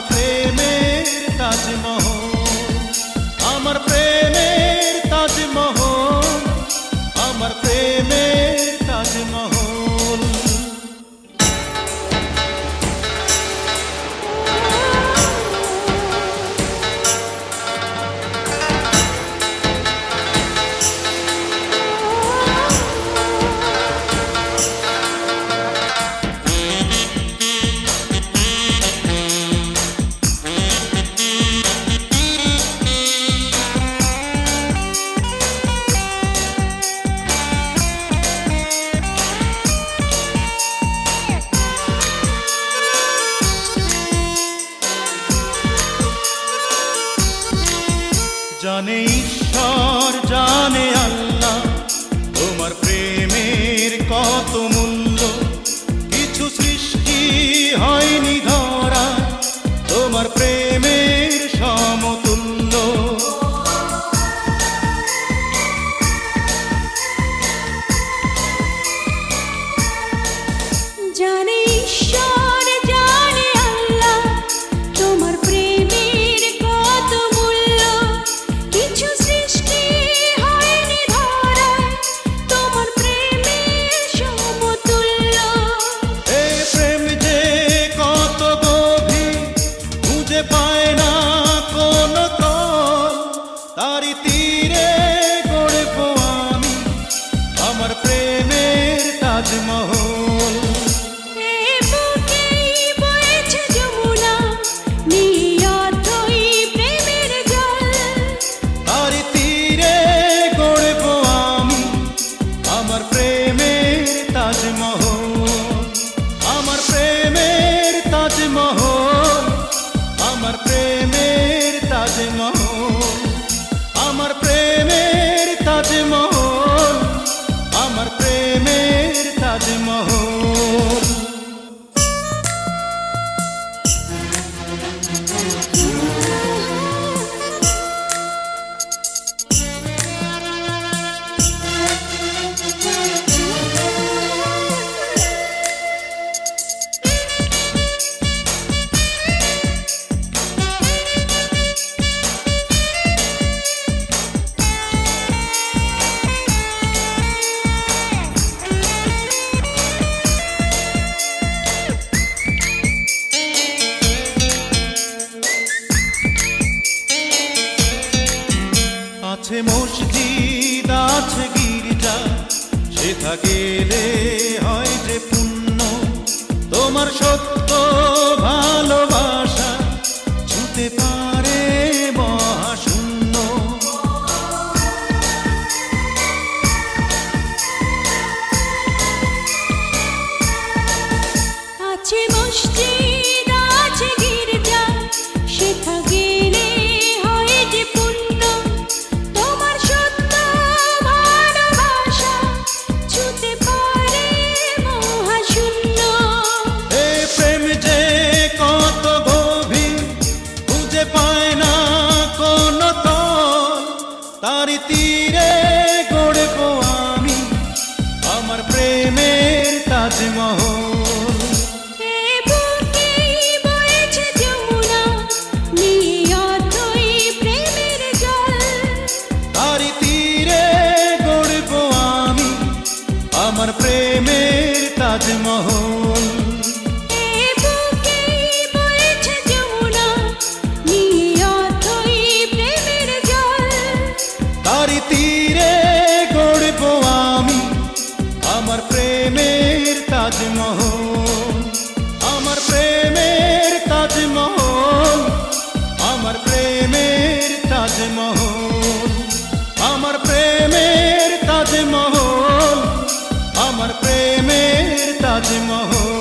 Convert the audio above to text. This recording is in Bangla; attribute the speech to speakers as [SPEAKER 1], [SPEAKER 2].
[SPEAKER 1] প্রেমের তাজমহল, আমার প্রেমের তাজমহল, আমার প্রেমের তাজমহল। জানে ঈশ্বর জানে আল্লাহ তোমার প্রেমের কত মূল্য, কিছু সৃষ্টি হয়নি ধরা তোমার প্রেমের সমতুল্য।
[SPEAKER 2] জানে ঈশ্বর জানে আল্লাহ তোমার প্রেমের কত মূল্য, কিছু সৃষ্টি হয়নি ধরা তোমার প্রেমের সমতুল্য।
[SPEAKER 1] এই প্রেম যে কত গভীর খুঁজে পায় না কোন তল, তারি তীরে গড়ব আমি আমার প্রেমের তাজমহল।
[SPEAKER 2] এই বুকেই বইছে যমুনা নীল অথই প্রেমের জল,
[SPEAKER 1] তারি তীরে গড়ব আমি আমার প্রেমের তাজমহল, আমার প্রেমের তাজমহল, আমার প্রেমের তাজমহল, আমার প্রেমের তাজমহল, আমার প্রেমের তাজমহল। আছে মসজিদ আছে গির্জা, সেথা গেলে হয় যে পুণ্য, তোমার সত্য ভালোবাসা ছুতে পারে মহাশূন্য।
[SPEAKER 2] আছে মসজিদ আছে গির্জা, সেথা গেলে হয় যে পুণ্য, তোমার সত্য ভালোবাসা ছুতে পারে মহাশূন্য।
[SPEAKER 1] এই প্রেম যে কত গভীর খুঁজে পায় না কোন তল, তারি তীরে গড়ব আমি আমার প্রেমের তাজমহল।
[SPEAKER 2] এই বুকেই বইছে যমুনা নীল অথই প্রেমের জল,
[SPEAKER 1] তারি তীরে গড়ব আমি আমার প্রেমের তাজমহল।
[SPEAKER 2] এই বুকেই বইছে যমুনা নীল অথই প্রেমের জল,
[SPEAKER 1] তারি তীরে গড়ব আমি আমার প্রেমের তাজমহল, আমার প্রেমের তাজমহল, আমার প্রেমের তাজমহল, আমার প্রেমের তাজমহল, আমার প্রেমের তাজমহল।